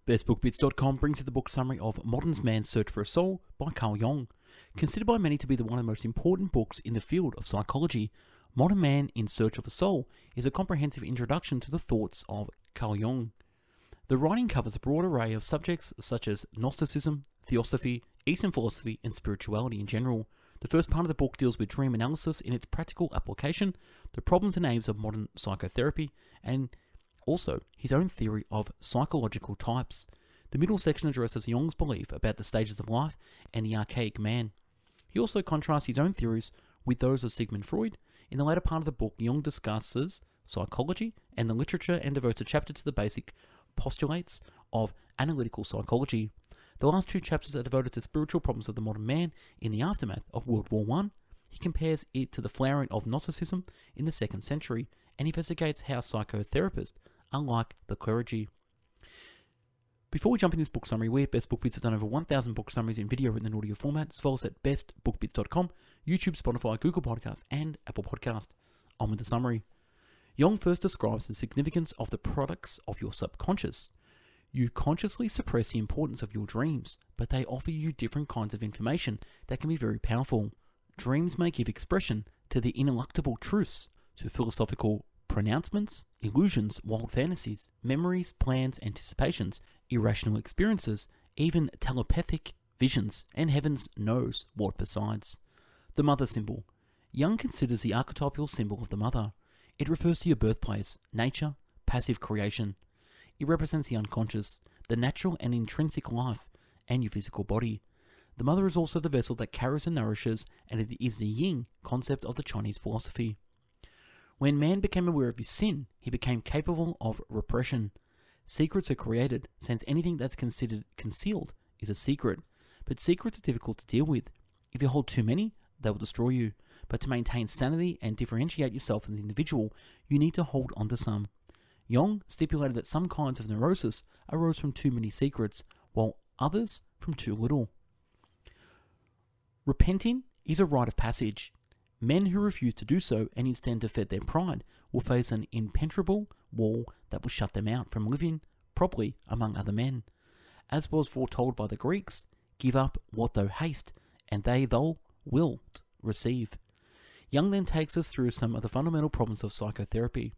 BestBookBits.com brings you the book summary of Modern Man's Search for a Soul by Carl Jung. Considered by many to be one of the most important books in the field of psychology, Modern Man in Search of a Soul is a comprehensive introduction to the thoughts of Carl Jung. The writing covers a broad array of subjects such as Gnosticism, Theosophy, Eastern philosophy, and spirituality in general. The first part of the book deals with dream analysis in its practical application, the problems and aims of modern psychotherapy, and also his own theory of psychological types. The middle section addresses Jung's belief about the stages of life and the archaic man. He also contrasts his own theories with those of Sigmund Freud. In the latter part of the book, Jung discusses psychology and the literature and devotes a chapter to the basic postulates of analytical psychology. The last two chapters are devoted to spiritual problems of the modern man in the aftermath of World War I. He compares it to the flowering of Gnosticism in the 2nd century and investigates how psychotherapists are like the clergy. Before we jump in this book summary, we at Best Book Bits have done over 1,000 book summaries in video and audio format, as well as at bestbookbits.com, YouTube, Spotify, Google Podcast, and Apple Podcast. On with the summary. Jung first describes the significance of the products of your subconscious. You consciously suppress the importance of your dreams, but they offer you different kinds of information that can be very powerful. Dreams may give expression to the ineluctable truths, to philosophical pronouncements, illusions, wild fantasies, memories, plans, anticipations, irrational experiences, even telepathic visions, and heavens knows what besides. The mother symbol. Jung considers the archetypal symbol of the mother. It refers to your birthplace, nature, passive creation. It represents the unconscious, the natural and intrinsic life, and your physical body. The mother is also the vessel that carries and nourishes, and it is the yin concept of the Chinese philosophy. When man became aware of his sin, he became capable of repression. Secrets are created, since anything that's considered concealed is a secret. But secrets are difficult to deal with. If you hold too many, they will destroy you. But to maintain sanity and differentiate yourself as an individual, you need to hold on to some. Jung stipulated that some kinds of neurosis arose from too many secrets, while others from too little. Repenting is a rite of passage. Men who refuse to do so and instead defend their pride will face an impenetrable wall that will shut them out from living properly among other men. As was foretold by the Greeks, give up what thou hast, and thou wilt receive. Jung then takes us through some of the fundamental problems of psychotherapy.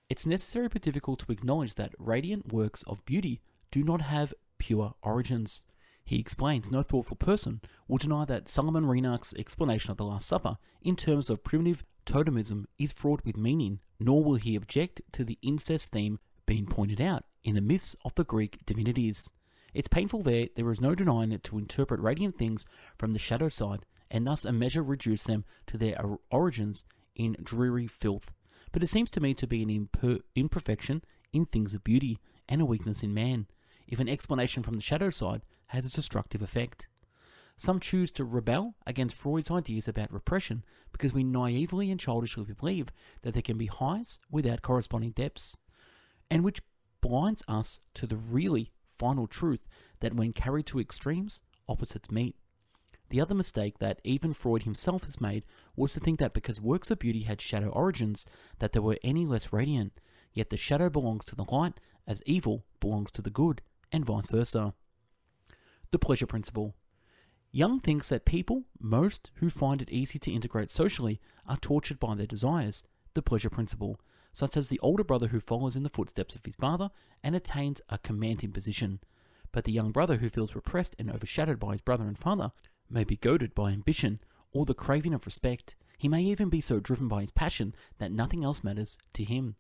It's necessary but difficult to acknowledge that radiant works of beauty do not have pure origins. He explains no thoughtful person will deny that Solomon Reinach's explanation of the Last Supper in terms of primitive totemism is fraught with meaning, nor will he object to the incest theme being pointed out in the myths of the Greek divinities. It's painful there is no denying it to interpret radiant things from the shadow side, and thus a measure reduce them to their origins in dreary filth. But it seems to me to be an imperfection in things of beauty, and a weakness in man, if an explanation from the shadow side has a destructive effect. Some choose to rebel against Freud's ideas about repression because we naively and childishly believe that there can be highs without corresponding depths, and which blinds us to the really final truth that when carried to extremes, opposites meet. The other mistake that even Freud himself has made was to think that because works of beauty had shadow origins, that they were any less radiant, yet the shadow belongs to the light as evil belongs to the good, and vice versa. The pleasure principle. Jung thinks that people, most who find it easy to integrate socially, are tortured by their desires, the pleasure principle, such as the older brother who follows in the footsteps of his father and attains a commanding position. But the young brother who feels repressed and overshadowed by his brother and father may be goaded by ambition or the craving of respect. He may even be so driven by his passion that nothing else matters to him.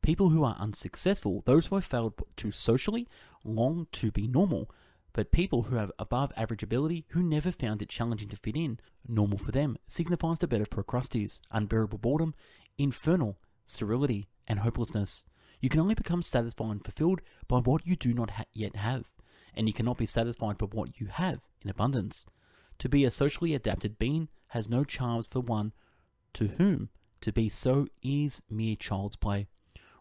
People who are unsuccessful, those who have failed to socially, long to be normal, but people who have above average ability who never found it challenging to fit in, normal for them, signifies the bed of Procrustes, unbearable boredom, infernal sterility, and hopelessness. You can only become satisfied and fulfilled by what you do not yet have, and you cannot be satisfied by what you have in abundance. To be a socially adapted being has no charms for one to whom to be so is mere child's play.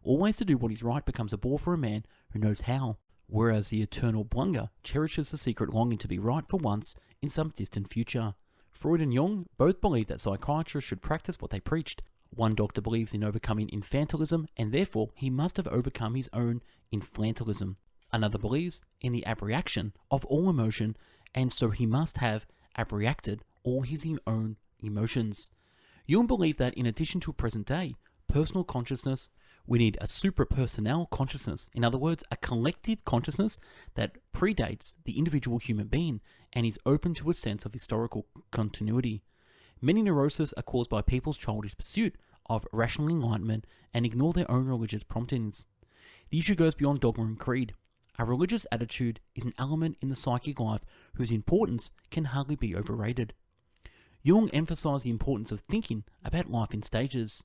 Always to do what is right becomes a bore for a man who knows how, whereas the eternal blunger cherishes the secret longing to be right for once in some distant future. Freud and Jung both believed that psychiatrists should practice what they preached. One doctor believes in overcoming infantilism, and therefore he must have overcome his own infantilism. Another believes in the abreaction of all emotion, and so he must have abreacted all his own emotions. Jung believed that in addition to present day personal consciousness, we need a suprapersonal consciousness. In other words, a collective consciousness that predates the individual human being and is open to a sense of historical continuity. Many neuroses are caused by people's childish pursuit of rational enlightenment and ignore their own religious promptings. The issue goes beyond dogma and creed. A religious attitude is an element in the psychic life whose importance can hardly be overrated. Jung emphasized the importance of thinking about life in stages.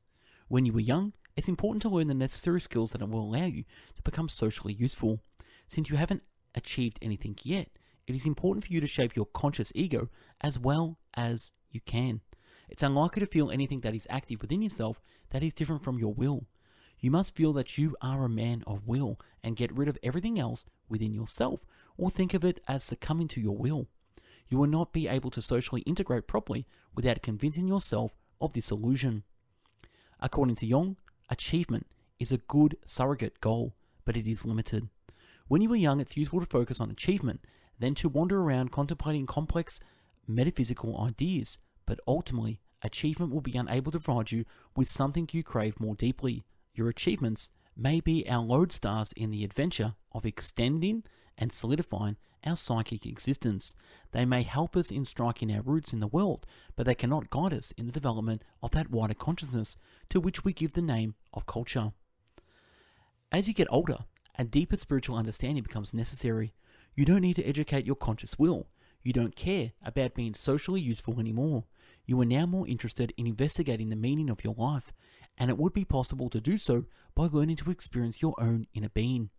When you were young, it's important to learn the necessary skills that will allow you to become socially useful. Since you haven't achieved anything yet, it is important for you to shape your conscious ego as well as you can. It's unlikely to feel anything that is active within yourself that is different from your will. You must feel that you are a man of will and get rid of everything else within yourself, or think of it as succumbing to your will. You will not be able to socially integrate properly without convincing yourself of this illusion. According to Jung, achievement is a good surrogate goal, but it is limited. When you are young, it's useful to focus on achievement, then to wander around contemplating complex metaphysical ideas, but ultimately, achievement will be unable to provide you with something you crave more deeply. Your achievements may be our lodestars in the adventure of extending and solidifying our psychic existence. They may help us in striking our roots in the world, but they cannot guide us in the development of that wider consciousness to which we give the name of culture. As you get older, a deeper spiritual understanding becomes necessary. You don't need to educate your conscious will. You don't care about being socially useful anymore. You are now more interested in investigating the meaning of your life, and it would be possible to do so by learning to experience your own inner being.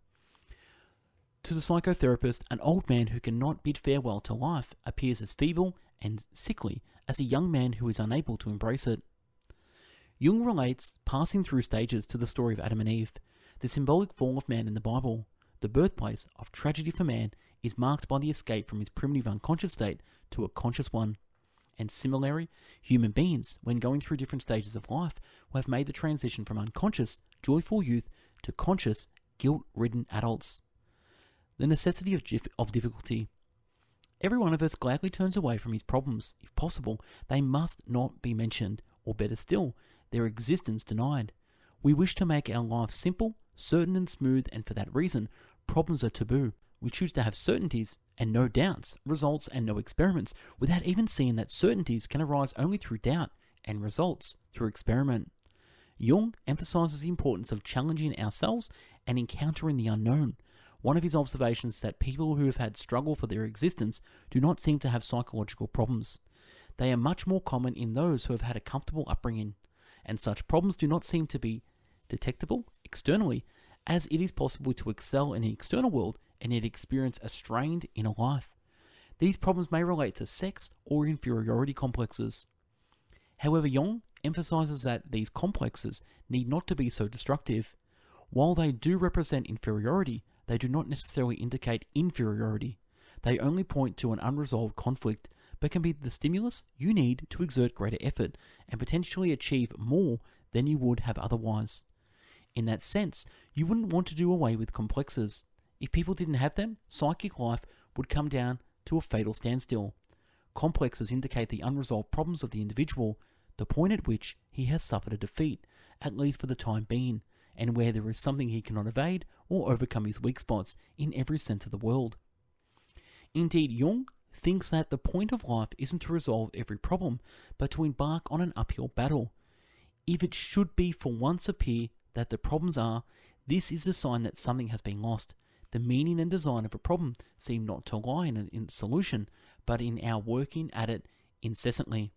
To the psychotherapist, an old man who cannot bid farewell to life appears as feeble and sickly as a young man who is unable to embrace it. Jung relates passing through stages to the story of Adam and Eve. The symbolic fall of man in the Bible, the birthplace of tragedy for man, is marked by the escape from his primitive unconscious state to a conscious one. And similarly, human beings, when going through different stages of life, will have made the transition from unconscious, joyful youth to conscious, guilt-ridden adults. The necessity of difficulty. Every one of us gladly turns away from his problems. If possible, they must not be mentioned, or better still, their existence denied. We wish to make our lives simple, certain and smooth, and for that reason, problems are taboo. We choose to have certainties and no doubts, results and no experiments, without even seeing that certainties can arise only through doubt and results through experiment. Jung emphasizes the importance of challenging ourselves and encountering the unknown. One of his observations is that people who have had struggle for their existence do not seem to have psychological problems. They are much more common in those who have had a comfortable upbringing, and such problems do not seem to be detectable externally, as it is possible to excel in the external world and yet experience a strained inner life. These problems may relate to sex or inferiority complexes. However, Jung emphasizes that these complexes need not to be so destructive. While they do represent inferiority, they do not necessarily indicate inferiority. They only point to an unresolved conflict, but can be the stimulus you need to exert greater effort and potentially achieve more than you would have otherwise. In that sense, you wouldn't want to do away with complexes. If people didn't have them, psychic life would come down to a fatal standstill. Complexes indicate the unresolved problems of the individual, the point at which he has suffered a defeat, at least for the time being, and where there is something he cannot evade or overcome his weak spots in every sense of the word. Indeed, Jung thinks that the point of life isn't to resolve every problem, but to embark on an uphill battle. If it should be for once appear that the problems are, this is a sign that something has been lost. The meaning and design of a problem seem not to lie in its solution, but in our working at it incessantly.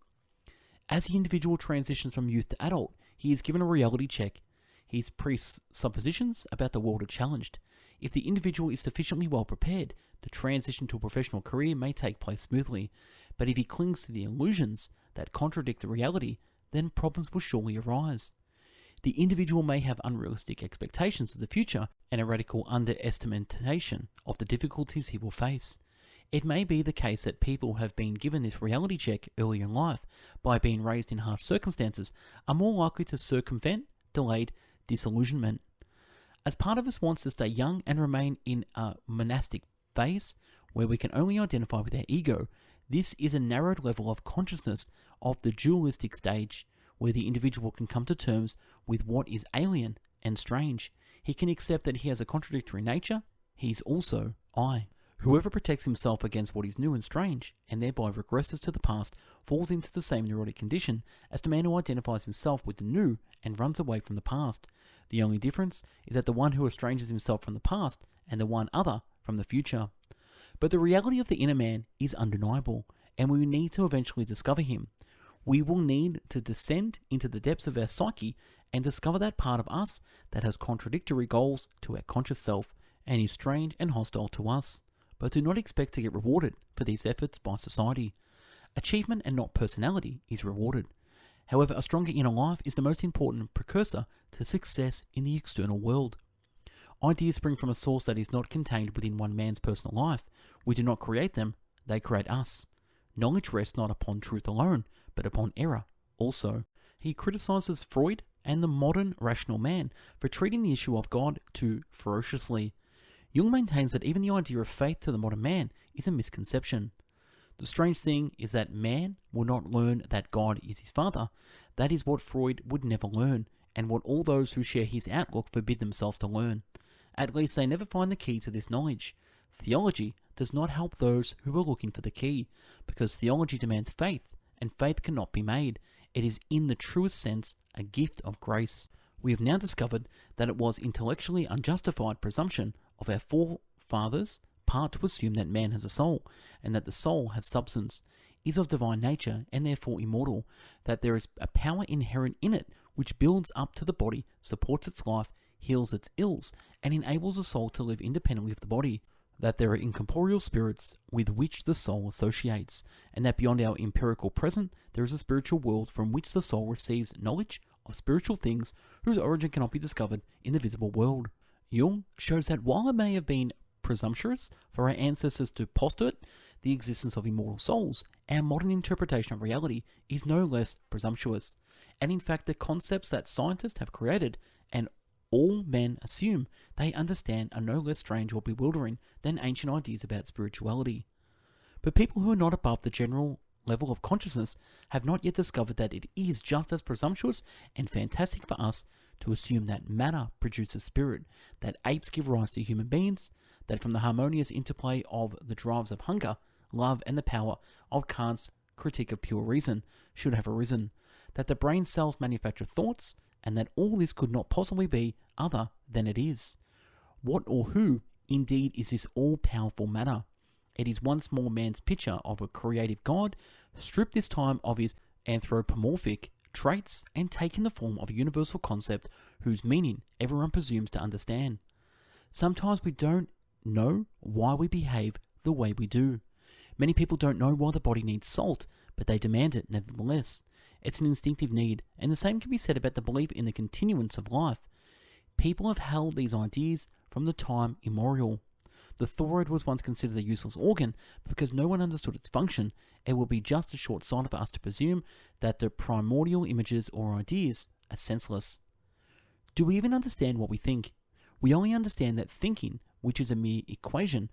As the individual transitions from youth to adult, he is given a reality check. His presuppositions about the world are challenged. If the individual is sufficiently well prepared, the transition to a professional career may take place smoothly, but if he clings to the illusions that contradict the reality, then problems will surely arise. The individual may have unrealistic expectations of the future and a radical underestimation of the difficulties he will face. It may be the case that people who have been given this reality check early in life by being raised in harsh circumstances are more likely to circumvent delayed disillusionment. As part of us wants to stay young and remain in a monastic phase where we can only identify with our ego, this is a narrowed level of consciousness of the dualistic stage, where the individual can come to terms with what is alien and strange. He can accept that he has a contradictory nature. He's also I. Whoever protects himself against what is new and strange, and thereby regresses to the past, falls into the same neurotic condition as the man who identifies himself with the new and runs away from the past. The only difference is that the one who estranges himself from the past and the one other from the future. But the reality of the inner man is undeniable, and we need to eventually discover him. We will need to descend into the depths of our psyche and discover that part of us that has contradictory goals to our conscious self and is strange and hostile to us. But do not expect to get rewarded for these efforts by society. Achievement and not personality is rewarded. However, a stronger inner life is the most important precursor to success in the external world. Ideas spring from a source that is not contained within one man's personal life. We do not create them, they create us. Knowledge rests not upon truth alone, but upon error also. He criticizes Freud and the modern rational man for treating the issue of God too ferociously. Jung maintains that even the idea of faith to the modern man is a misconception. The strange thing is that man will not learn that God is his father. That is what Freud would never learn, and what all those who share his outlook forbid themselves to learn. At least they never find the key to this knowledge. Theology does not help those who are looking for the key, because theology demands faith, and faith cannot be made. It is in the truest sense a gift of grace. We have now discovered that it was intellectually unjustified presumption of our forefathers part to assume that man has a soul, and that the soul has substance, is of divine nature, and therefore immortal, that there is a power inherent in it which builds up to the body, supports its life, heals its ills, and enables the soul to live independently of the body, that there are incorporeal spirits with which the soul associates, and that beyond our empirical present there is a spiritual world from which the soul receives knowledge of spiritual things whose origin cannot be discovered in the visible world. Jung shows that while it may have been presumptuous for our ancestors to postulate the existence of immortal souls, our modern interpretation of reality is no less presumptuous. And in fact, the concepts that scientists have created and all men assume they understand are no less strange or bewildering than ancient ideas about spirituality. But people who are not above the general level of consciousness have not yet discovered that it is just as presumptuous and fantastic for us to assume that matter produces spirit, that apes give rise to human beings, that from the harmonious interplay of the drives of hunger, love, and the power of Kant's critique of pure reason should have arisen, that the brain cells manufacture thoughts, and that all this could not possibly be other than it is. What or who, indeed, is this all-powerful matter? It is once more man's picture of a creative God, stripped this time of his anthropomorphic traits and taken the form of a universal concept whose meaning everyone presumes to understand. Sometimes we don't know why we behave the way we do. Many people don't know why the body needs salt, but they demand it nevertheless. It's an instinctive need, and the same can be said about the belief in the continuance of life. People have held these ideas from the time immemorial. The thyroid was once considered a useless organ because no one understood its function. It will be just as short-sighted for us to presume that the primordial images or ideas are senseless. Do we even understand what we think? We only understand that thinking, which is a mere equation,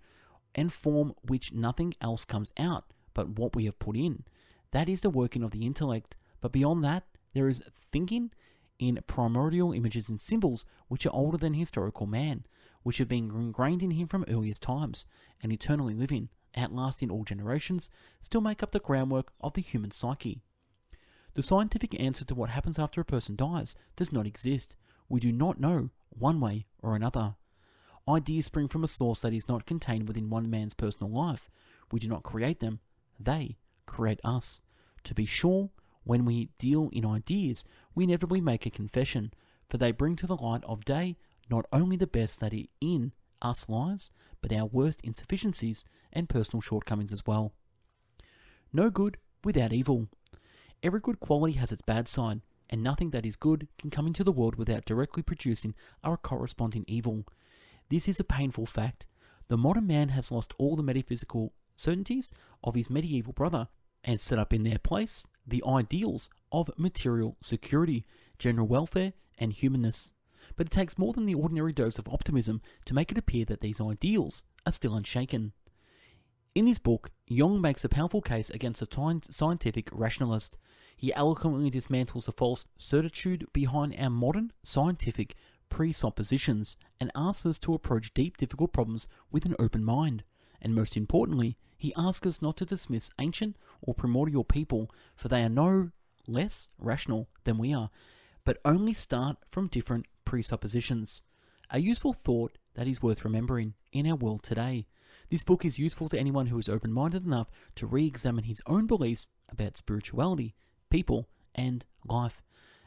and form which nothing else comes out but what we have put in. That is the working of the intellect. But beyond that, there is thinking in primordial images and symbols which are older than historical man, which have been ingrained in him from earliest times, and eternally living, outlasting all generations, still make up the groundwork of the human psyche. The scientific answer to what happens after a person dies does not exist. We do not know one way or another. Ideas spring from a source that is not contained within one man's personal life. We do not create them, they create us. To be sure, when we deal in ideas, we inevitably make a confession, for they bring to the light of day not only the best that in us lies, but our worst insufficiencies and personal shortcomings as well. No good without evil. Every good quality has its bad side, and nothing that is good can come into the world without directly producing a corresponding evil. This is a painful fact. The modern man has lost all the metaphysical certainties of his medieval brother, and set up in their place the ideals of material security, general welfare, and humanness. but it takes more than the ordinary dose of optimism to make it appear that these ideals are still unshaken. In this book, Jung makes a powerful case against a scientific rationalist. He eloquently dismantles the false certitude behind our modern scientific presuppositions and asks us to approach deep, difficult problems with an open mind. And most importantly, he asks us not to dismiss ancient or primordial people, for they are no less rational than we are, but only start from different presuppositions. A useful thought that is worth remembering in our world today. This book is useful to anyone who is open-minded enough to re-examine his own beliefs about spirituality, people, and life.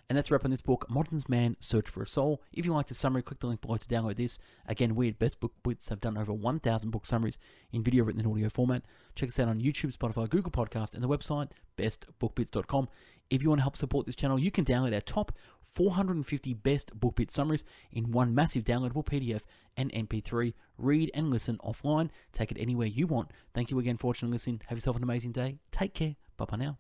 And that's a wrap on this book, Modern Man's Search for a Soul. If you like the summary, click the link below to download this. Again, we at Best Book Bits have done over 1,000 book summaries in video, written, and audio format. Check us out on YouTube, Spotify, Google Podcast, and the website, bestbookbits.com. If you want to help support this channel, you can download our top 450 best book bit summaries in one massive downloadable PDF and MP3. Read and listen offline. Take it anywhere you want. Thank you again for watching and listening. Have yourself an amazing day. Take care. Bye-bye now.